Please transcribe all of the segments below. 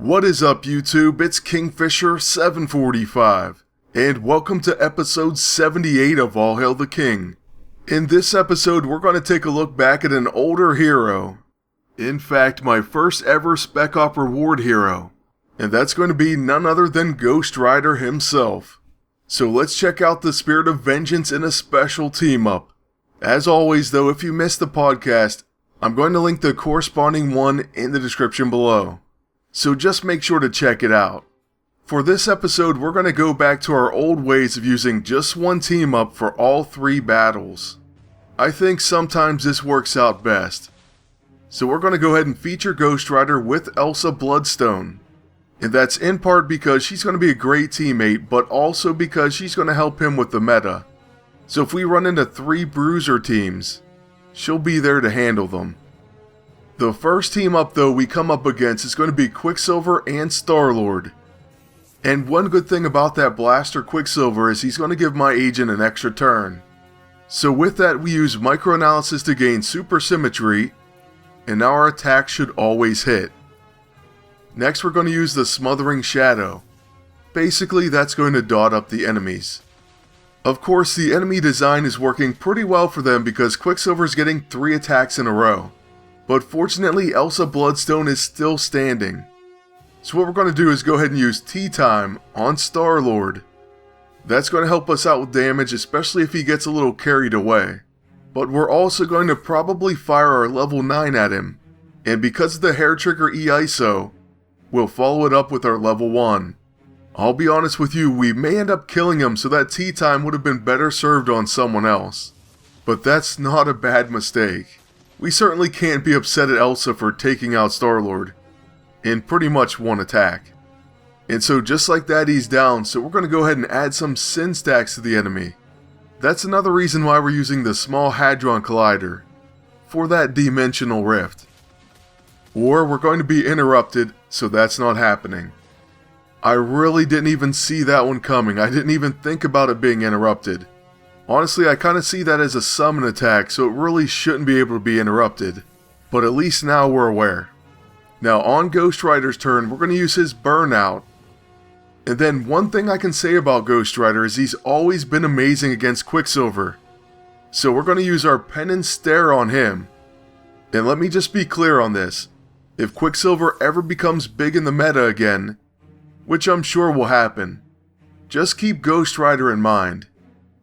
What is up YouTube, it's Kingfisher745, and welcome to episode 78 of All Hail the King. In this episode we're going to take a look back at an older hero. In fact, my first ever Spec Op reward hero, and that's going to be none other than Ghost Rider himself. So let's check out the Spirit of Vengeance in a special team up. As always though, if you missed the podcast, I'm going to link the corresponding one in the description below. So just make sure to check it out. For this episode, we're going to go back to our old ways of using just one team up for all three battles. I think sometimes this works out best. So we're going to go ahead and feature Ghost Rider with Elsa Bloodstone. And that's in part because she's going to be a great teammate, but also because she's going to help him with the meta. So if we run into three bruiser teams, she'll be there to handle them. The first team up though we come up against is going to be Quicksilver and Star-Lord. And one good thing about that blaster Quicksilver is he's going to give my agent an extra turn. So with that we use microanalysis to gain super symmetry, and now our attack should always hit. Next we're going to use the Smothering Shadow. Basically that's going to dot up the enemies. Of course the enemy design is working pretty well for them because Quicksilver's getting 3 attacks in a row. But fortunately Elsa Bloodstone is still standing. So what we're going to do is go ahead and use Tea Time on Star-Lord. That's going to help us out with damage, especially if he gets a little carried away. But we're also going to probably fire our level 9 at him. And because of the hair trigger E-ISO, we'll follow it up with our level 1. I'll be honest with you, we may end up killing him, so that Tea Time would have been better served on someone else. But that's not a bad mistake. We certainly can't be upset at Elsa for taking out Star-Lord in pretty much one attack. And so just like that he's down, so we're going to go ahead and add some Sin stacks to the enemy. That's another reason why we're using the Small Hadron Collider for that Demon-sional Rift. Or we're going to be interrupted, so that's not happening. I really didn't even see that one coming. I didn't even think about it being interrupted. Honestly, I kind of see that as a summon attack, so it really shouldn't be able to be interrupted. But at least now we're aware. Now on Ghost Rider's turn, we're going to use his Burnout. And then one thing I can say about Ghost Rider is he's always been amazing against Quicksilver. So we're going to use our Penance Stare on him. And let me just be clear on this. If Quicksilver ever becomes big in the meta again, which I'm sure will happen, just keep Ghost Rider in mind.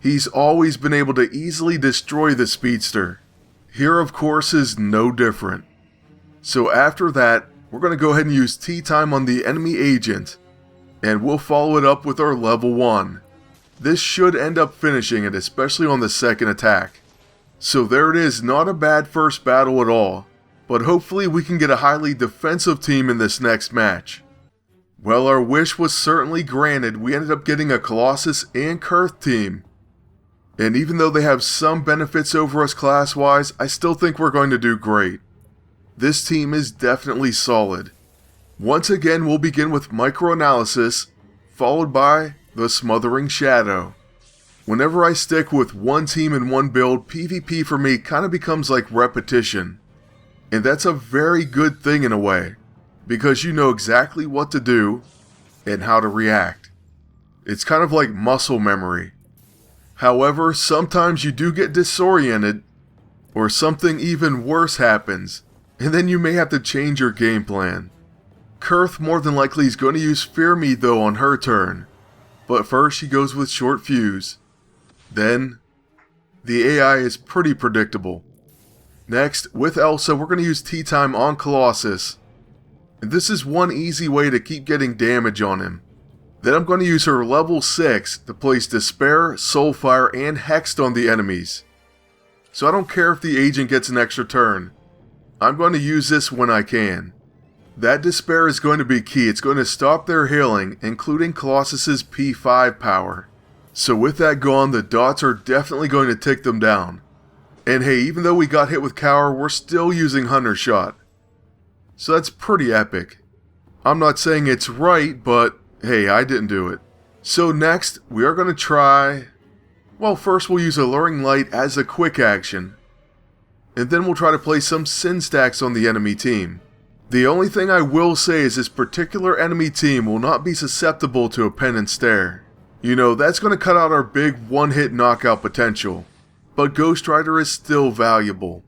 He's always been able to easily destroy the Speedster. Here of course is no different. So after that, we're going to go ahead and use Tea Time on the enemy agent, and we'll follow it up with our level 1. This should end up finishing it, especially on the second attack. So there it is, not a bad first battle at all, but hopefully we can get a highly defensive team in this next match. Well, our wish was certainly granted. We ended up getting a Colossus and Kurth team. And even though they have some benefits over us class-wise, I still think we're going to do great. This team is definitely solid. Once again, we'll begin with Microanalysis, followed by the Smothering Shadow. Whenever I stick with one team and one build, PvP for me kind of becomes like repetition. And that's a very good thing in a way, because you know exactly what to do and how to react. It's kind of like muscle memory. However, sometimes you do get disoriented, or something even worse happens, and then you may have to change your game plan. Kurth more than likely is going to use Fear Me though on her turn, but first she goes with Short Fuse. Then, the AI is pretty predictable. Next, with Elsa we're going to use Tea Time on Colossus, and this is one easy way to keep getting damage on him. Then I'm going to use her level 6 to place Despair, Soulfire, and Hexed on the enemies. So I don't care if the agent gets an extra turn. I'm going to use this when I can. That Despair is going to be key. It's going to stop their healing, including Colossus's P5 power. So with that gone, the dots are definitely going to tick them down. And hey, even though we got hit with Cower, we're still using Hunter Shot. So that's pretty epic. I'm not saying it's right, but hey, I didn't do it. So next, we are going to try... Well, first we'll use Alluring Light as a quick action. And then we'll try to place some Sin stacks on the enemy team. The only thing I will say is this particular enemy team will not be susceptible to a Penance Stare. You know, that's going to cut out our big one-hit knockout potential. But Ghost Rider is still valuable.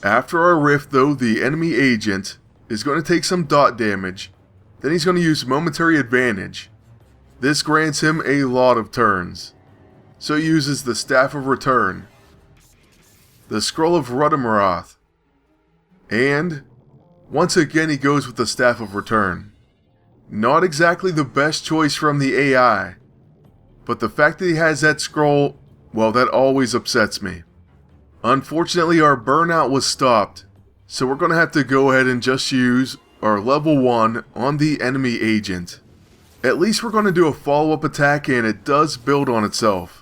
After our rift though, the enemy agent is going to take some dot damage. Then he's going to use Momentary Advantage. This grants him a lot of turns. So he uses the Staff of Return, the Scroll of Rudamaroth, and once again he goes with the Staff of Return. Not exactly the best choice from the AI, but the fact that he has that scroll, well, that always upsets me. Unfortunately, our burnout was stopped, so we're going to have to go ahead and just use our level 1 on the enemy agent. At least we're going to do a follow-up attack and it does build on itself.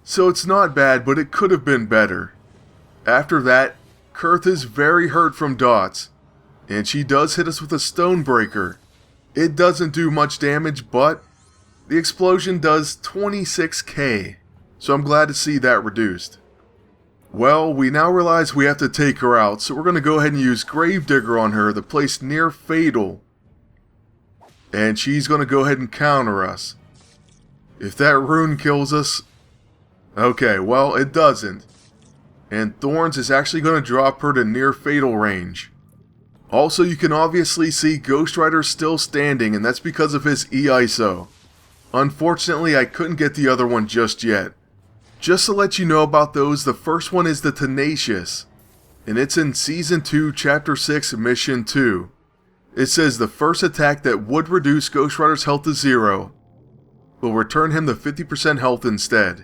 So it's not bad, but it could have been better. After that, Kurth is very hurt from dots, and she does hit us with a Stonebreaker. It doesn't do much damage, but the explosion does 26k, so I'm glad to see that reduced. Well, we now realize we have to take her out, so we're going to go ahead and use Gravedigger on her, the place near Fatal. And she's going to go ahead and counter us. If that rune kills us... Okay, well, it doesn't. And Thorns is actually going to drop her to near Fatal range. Also, you can obviously see Ghost Rider still standing, and that's because of his E-ISO. Unfortunately, I couldn't get the other one just yet. Just to let you know about those, the first one is the Tenacious, and it's in Season 2, Chapter 6, Mission 2. It says the first attack that would reduce Ghost Rider's health to 0 will return him the 50% health instead.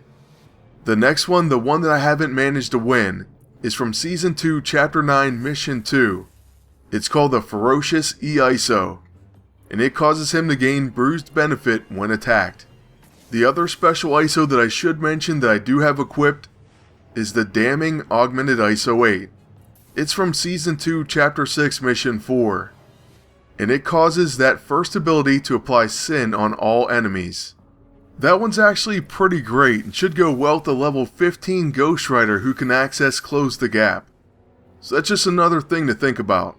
The next one, the one that I haven't managed to win, is from Season 2, Chapter 9, Mission 2. It's called the Ferocious E-ISO, and it causes him to gain bruised benefit when attacked. The other special ISO that I should mention that I do have equipped is the Damning Augmented ISO 8. It's from Season 2, Chapter 6, Mission 4, and it causes that first ability to apply Sin on all enemies. That one's actually pretty great and should go well with the level 15 Ghost Rider who can access Close the Gap. So that's just another thing to think about.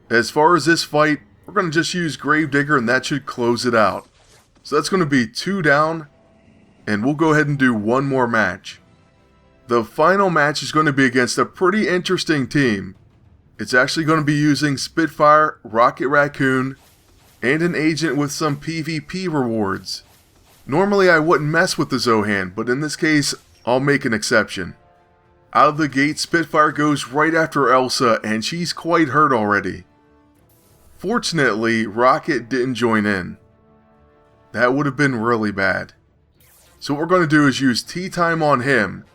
As far as this fight, we're going to just use Gravedigger and that should close it out. So that's going to be 2 down, and we'll go ahead and do one more match. The final match is going to be against a pretty interesting team. It's actually going to be using Spitfire, Rocket Raccoon, and an agent with some PvP rewards. Normally I wouldn't mess with the Zohan, but in this case, I'll make an exception. Out of the gate, Spitfire goes right after Elsa, and she's quite hurt already. Fortunately, Rocket didn't join in. That would have been really bad. So what we're going to do is use Tea Time on him,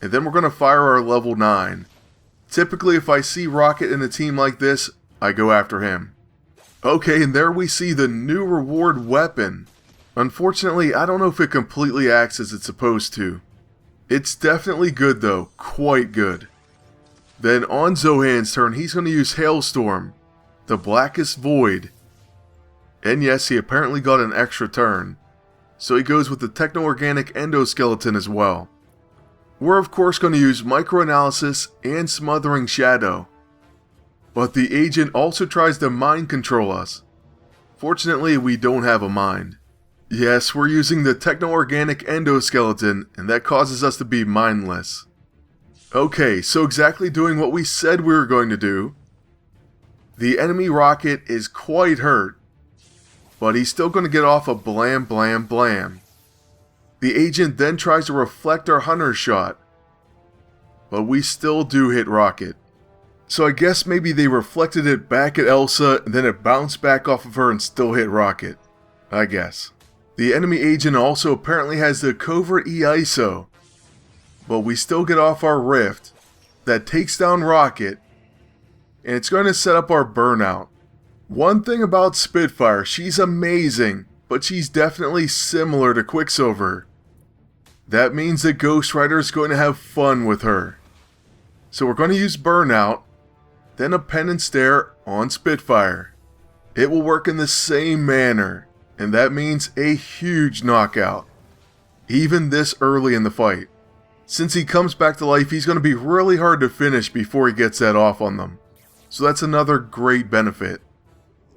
and then we're going to fire our level 9. Typically, if I see Rocket in a team like this, I go after him. Okay, and there we see the new reward weapon. Unfortunately, I don't know if it completely acts as it's supposed to. It's definitely good though, quite good. Then on Zohan's turn, he's going to use Hailstorm, the Blackest Void. And yes, he apparently got an extra turn. So he goes with the Techno-Organic Endoskeleton as well. We're of course going to use Microanalysis and Smothering Shadow. But the agent also tries to mind control us. Fortunately, we don't have a mind. Yes, we're using the Techno-Organic Endoskeleton, and that causes us to be mindless. Okay, so exactly doing what we said we were going to do. The enemy Rocket is quite hurt, but he's still going to get off a blam blam blam. The agent then tries to reflect our Hunter shot, but we still do hit Rocket. So I guess maybe they reflected it back at Elsa, and then it bounced back off of her and still hit Rocket. I guess. The enemy agent also apparently has the Covert E-ISO, but we still get off our Rift that takes down Rocket, and it's going to set up our burnout. One thing about Spitfire, she's amazing, but she's definitely similar to Quicksilver. That means that Ghost Rider is going to have fun with her. So we're going to use Burnout, then a Penance Stare on Spitfire. It will work in the same manner, and that means a huge knockout, even this early in the fight. Since he comes back to life, he's going to be really hard to finish before he gets that off on them. So that's another great benefit.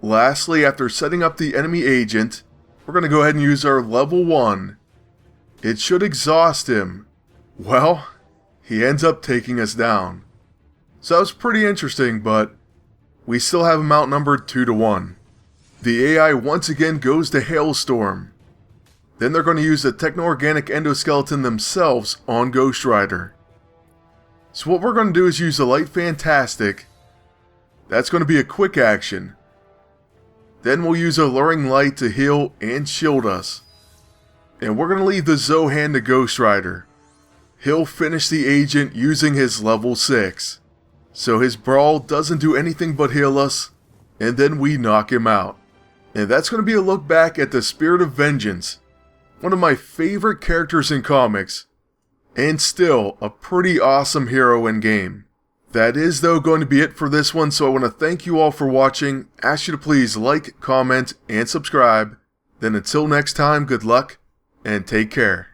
Lastly, after setting up the enemy agent, we're going to go ahead and use our level 1. It should exhaust him. Well, he ends up taking us down. So that was pretty interesting, but we still have him outnumbered 2-1. The AI once again goes to Hailstorm. Then they're going to use the Techno-Organic Endoskeleton themselves on Ghost Rider. So what we're going to do is use the Light Fantastic. That's going to be a quick action. Then we'll use Alluring Light to heal and shield us. And we're going to leave the Zohan to Ghost Rider. He'll finish the agent using his level 6. So his Brawl doesn't do anything but heal us, and then we knock him out. And that's going to be a look back at the Spirit of Vengeance, one of my favorite characters in comics, and still a pretty awesome hero in game. That is though going to be it for this one, so I want to thank you all for watching, ask you to please like, comment, and subscribe. Then until next time, good luck, and take care.